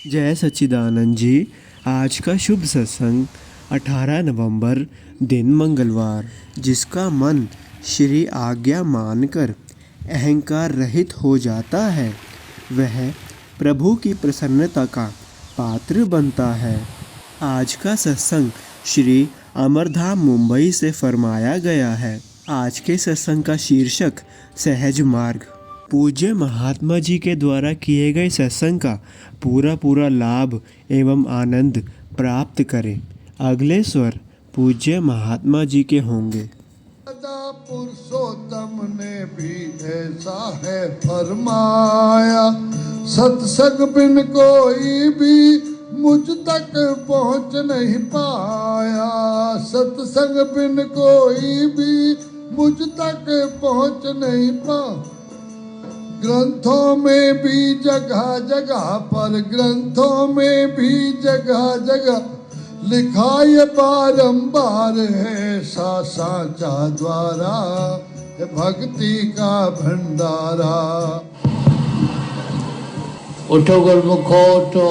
जय सच्चिदानंद जी। आज का शुभ सत्संग 18 नवंबर दिन मंगलवार, जिसका मन श्री आज्ञा मानकर अहंकार रहित हो जाता है वह प्रभु की प्रसन्नता का पात्र बनता है। आज का सत्संग श्री अमरधाम मुंबई से फरमाया गया है। आज के सत्संग का शीर्षक सहज मार्ग। पूज्य महात्मा जी के द्वारा किए गए सत्संग का पूरा लाभ एवं आनंद प्राप्त करें। अगले स्वर पूज्य महात्मा जी के होंगे। पुरुषोत्तम ने भी ऐसा है फरमाया, सत्संग बिन कोई भी मुझ तक पहुँच नहीं पाया। सत्संग बिन कोई भी मुझ तक पहुँच नहीं पाया। ग्रंथों में भी जगह जगह पर, ग्रंथों में भी जगह जगह लिखा ये बारंबार है। साचा द्वारा भक्ति का भंडारा। उठो गुरुमुखो उठो,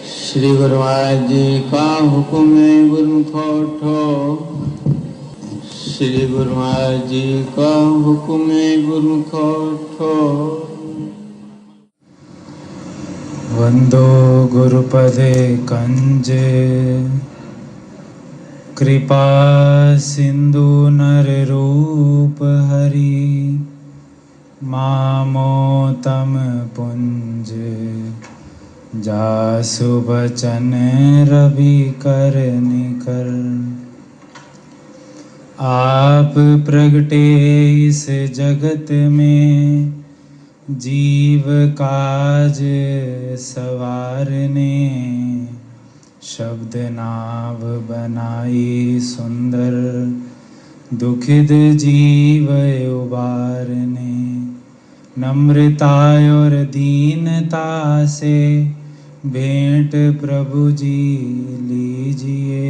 श्री गुरु महाराज जी का हुक्म है। गुरुमुखो उठो, श्री गुरु महाराज जी का हुक्म है। गुरुमुखो उठो। वंदो गुरुपदे कंजे, कृपा सिंधु नर रूप हरि। मामोतम पुंज जासु बचन रवि कर निकर। आप प्रगटे इस जगत में, जीव काज सवारने। शब्द नाव बनाई सुंदर, दुखित जीव उबारने। नम्रता और दीनता से भेंट प्रभु जी लीजिए।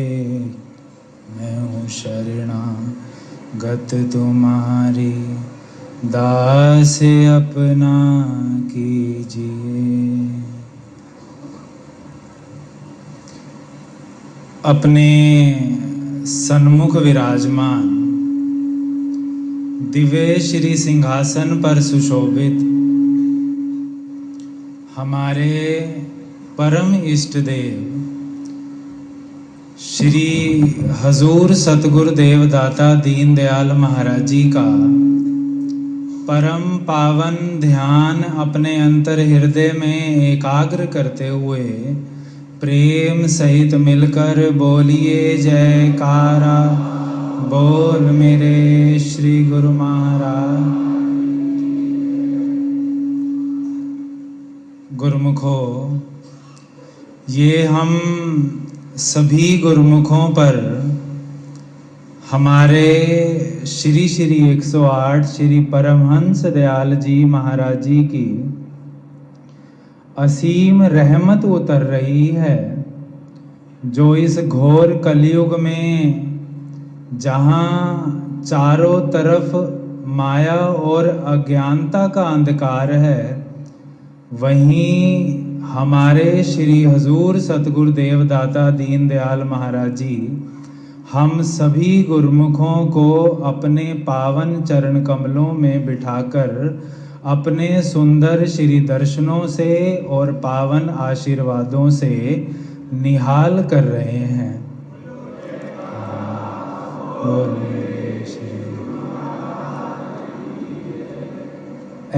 मैं हूँ शरणागत तुम्हारी, दास अपना कीजिए। अपने सन्मुख विराजमान दिव्य श्री सिंहासन पर सुशोभित हमारे परम इष्ट देव श्री हजूर सतगुरु देवदाता दीन दयाल महाराज जी का परम पावन ध्यान अपने अंतर हृदय में एकाग्र करते हुए प्रेम सहित मिलकर बोलिए जयकारा। बोल मेरे श्री गुरु महाराज। गुरुमुखों, ये हम सभी गुरुमुखों पर हमारे श्री 108 श्री परमहंस दयाल जी महाराज जी की असीम रहमत उतर रही है, जो इस घोर कलयुग में जहाँ चारों तरफ माया और अज्ञानता का अंधकार है, वहीं हमारे श्री हजूर सतगुरु देवदाता दीन दयाल महाराज जी हम सभी गुरुमुखों को अपने पावन चरण कमलों में बिठाकर अपने सुंदर श्री दर्शनों से और पावन आशीर्वादों से निहाल कर रहे हैं।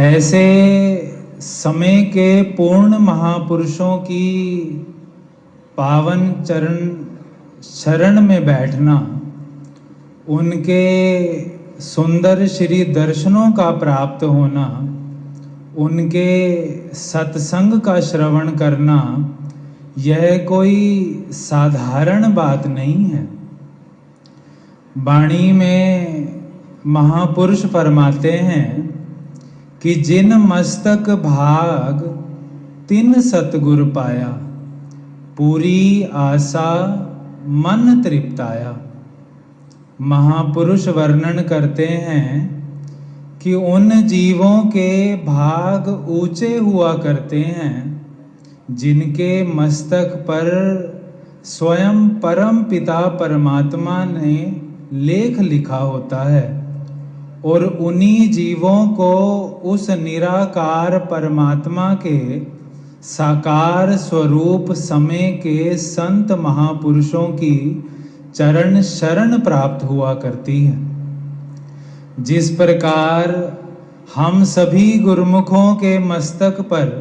ऐसे समय के पूर्ण महापुरुषों की पावन शरण में बैठना, उनके सुंदर श्री दर्शनों का प्राप्त होना, उनके सत्संग का श्रवण करना, यह कोई साधारण बात नहीं है। वाणी में महापुरुष फरमाते हैं कि जिन मस्तक भाग तिन सतगुर पाया, पूरी आशा मन तृप्ताया। महापुरुष वर्णन करते हैं कि उन जीवों के भाग ऊंचे हुआ करते हैं जिनके मस्तक पर स्वयं परम पिता परमात्मा ने लेख लिखा होता है, और उन्हीं जीवों को उस निराकार परमात्मा के साकार स्वरूप समय के संत महापुरुषों की चरण शरण प्राप्त हुआ करती है। जिस प्रकार हम सभी गुरुमुखों के मस्तक पर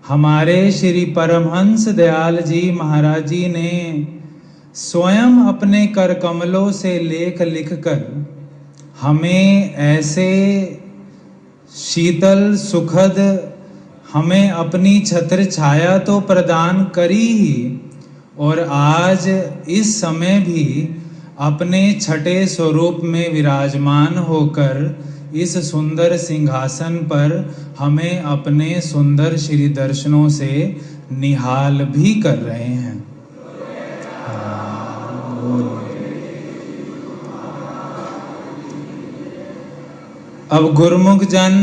हमारे श्री परमहंस दयाल जी महाराज जी ने स्वयं अपने कर कमलों से लेख लिखकर हमें ऐसे शीतल सुखद हमें अपनी छत्र छाया तो प्रदान करी ही, और आज इस समय भी अपने छठे स्वरूप में विराजमान होकर इस सुंदर सिंहासन पर हमें अपने सुंदर श्री दर्शनों से निहाल भी कर रहे हैं। अब गुरुमुख जन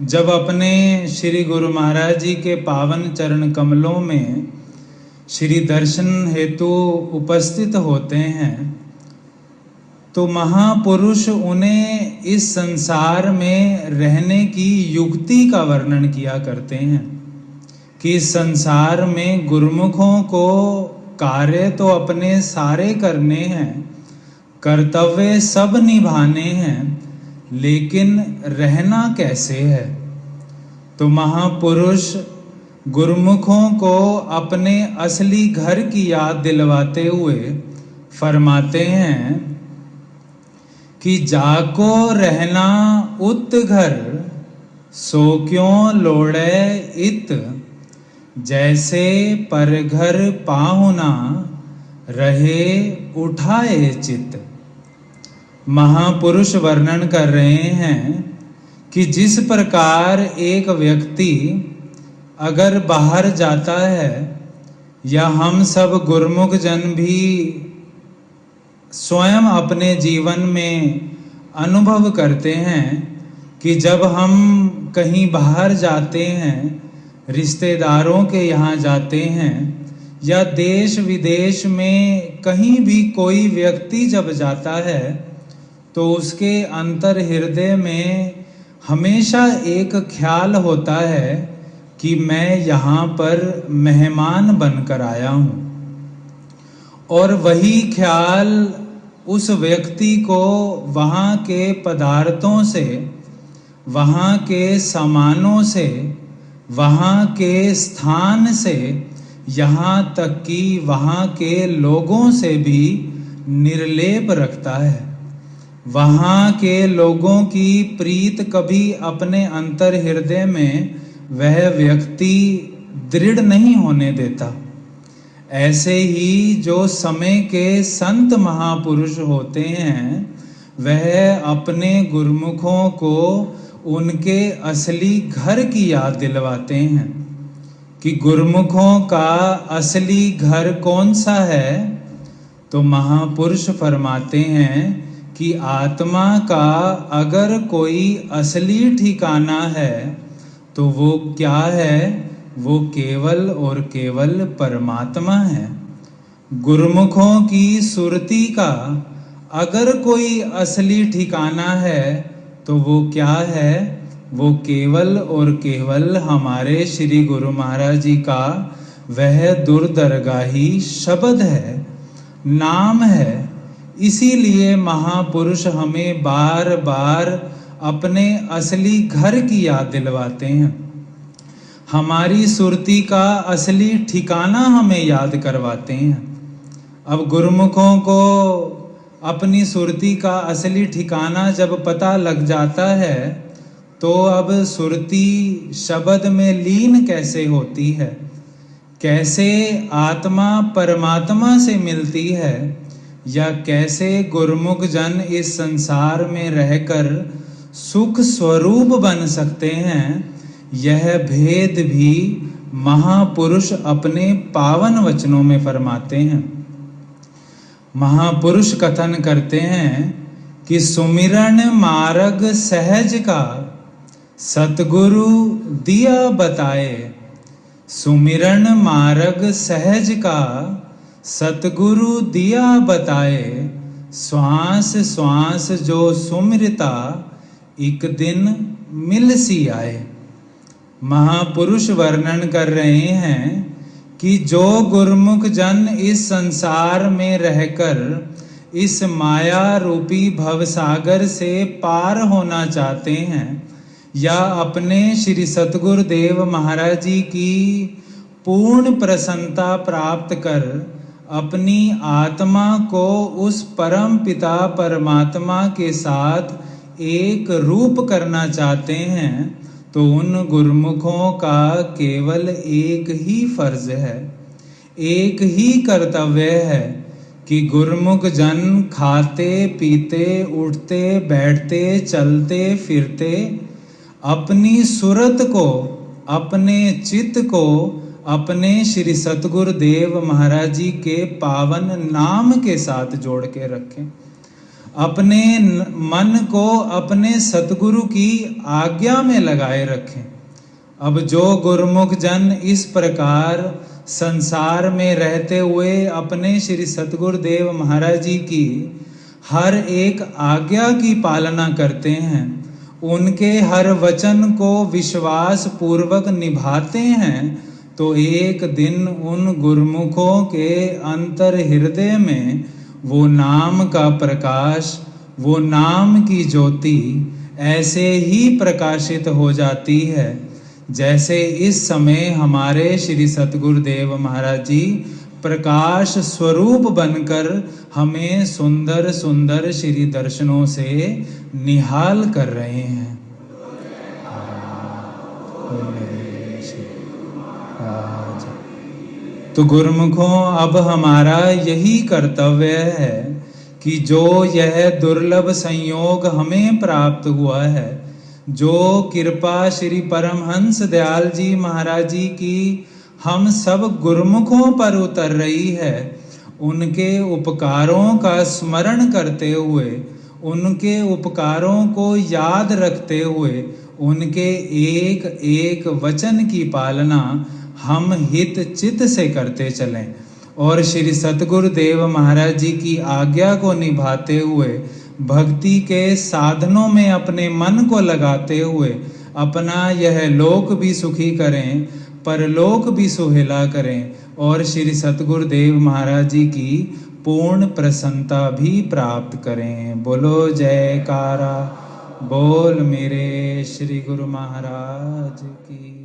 जब अपने श्री गुरु महाराज जी के पावन चरण कमलों में श्री दर्शन हेतु उपस्थित होते हैं, तो महापुरुष उन्हें इस संसार में रहने की युक्ति का वर्णन किया करते हैं कि इस संसार में गुरुमुखों को कार्य तो अपने सारे करने हैं, कर्तव्य सब निभाने हैं, लेकिन रहना कैसे है। तो महापुरुष गुरुमुखों को अपने असली घर की याद दिलवाते हुए फरमाते हैं कि जाको रहना उत घर, सो क्यों लोड़े इत, जैसे पर घर पाहुना रहे उठाए चित। महापुरुष वर्णन कर रहे हैं कि जिस प्रकार एक व्यक्ति अगर बाहर जाता है, या हम सब गुरुमुख जन भी स्वयं अपने जीवन में अनुभव करते हैं कि जब हम कहीं बाहर जाते हैं, रिश्तेदारों के यहाँ जाते हैं, या देश विदेश में कहीं भी कोई व्यक्ति जब जाता है, तो उसके अंतर हृदय में हमेशा एक ख्याल होता है कि मैं यहाँ पर मेहमान बनकर आया हूँ, और वही ख्याल उस व्यक्ति को वहाँ के पदार्थों से, वहाँ के सामानों से, वहाँ के स्थान से, यहाँ तक कि वहाँ के लोगों से भी निर्लेप रखता है। वहाँ के लोगों की प्रीत कभी अपने अंतर हृदय में वह व्यक्ति दृढ़ नहीं होने देता। ऐसे ही जो समय के संत महापुरुष होते हैं, वह अपने गुरुमुखों को उनके असली घर की याद दिलवाते हैं कि गुरुमुखों का असली घर कौन सा है। तो महापुरुष फरमाते हैं कि आत्मा का अगर कोई असली ठिकाना है तो वो क्या है, वो केवल और केवल परमात्मा है। गुरुमुखों की सुरती का अगर कोई असली ठिकाना है तो वो क्या है, वो केवल और केवल हमारे श्री गुरु महाराज जी का वह दुर्दरगाही शब्द है, नाम है। इसीलिए महापुरुष हमें बार बार अपने असली घर की याद दिलवाते हैं, हमारी सुरती का असली ठिकाना हमें याद करवाते हैं। अब गुरुमुखों को अपनी सुरती का असली ठिकाना जब पता लग जाता है, तो अब सुरती शब्द में लीन कैसे होती है, कैसे आत्मा परमात्मा से मिलती है, या कैसे गुरुमुख जन इस संसार में रहकर सुख स्वरूप बन सकते हैं, यह भेद भी महापुरुष अपने पावन वचनों में फरमाते हैं। महापुरुष कथन करते हैं कि सुमिरन मार्ग सहज का सतगुरु दिया बताए। सुमिरन मार्ग सहज का सतगुरु दिया बताए। श्वास श्वास जो सुमिरता एक दिन मिल सी आए। महापुरुष वर्णन कर रहे हैं कि जो गुरुमुख जन इस संसार में रहकर इस माया रूपी भवसागर से पार होना चाहते हैं या अपने श्री सतगुरुदेव महाराज जी की पूर्ण प्रसन्नता प्राप्त कर अपनी आत्मा को उस परम पिता परमात्मा के साथ एक रूप करना चाहते हैं, तो उन गुरुमुखों का केवल एक ही फर्ज है, एक ही कर्तव्य है कि गुरुमुख जन खाते पीते उठते बैठते चलते फिरते अपनी सुरत को, अपने चित्त को अपने श्री सतगुरुदेव महाराज जी के पावन नाम के साथ जोड़ के रखें। अपने मन को अपने सतगुरु की आज्ञा में लगाए रखें। अब जो गुरुमुख जन इस प्रकार संसार में रहते हुए अपने श्री सतगुरुदेव महाराज जी की हर एक आज्ञा की पालना करते हैं, उनके हर वचन को विश्वास पूर्वक निभाते हैं, तो एक दिन उन गुरुमुखों के अंतर हृदय में वो नाम का प्रकाश, वो नाम की ज्योति ऐसे ही प्रकाशित हो जाती है जैसे इस समय हमारे श्री सतगुरुदेव महाराज जी प्रकाश स्वरूप बनकर हमें सुंदर सुंदर श्री दर्शनों से निहाल कर रहे हैं। तो गुरुमुखों, अब हमारा यही कर्तव्य है कि जो यह दुर्लभ संयोग हमें प्राप्त हुआ है, जो कृपा श्री परमहंस दयाल जी महाराज जी की हम सब गुरुमुखों पर उतर रही है, उनके उपकारों का स्मरण करते हुए, उनके उपकारों को याद रखते हुए, उनके एक एक वचन की पालना हम हित चित से करते चलें और श्री सतगुरुदेव महाराज जी की आज्ञा को निभाते हुए भक्ति के साधनों में अपने मन को लगाते हुए अपना यह लोक भी सुखी करें, परलोक भी सुहेला करें और श्री सतगुरुदेव महाराज जी की पूर्ण प्रसन्नता भी प्राप्त करें। बोलो जयकारा बोल मेरे श्री गुरु महाराज की।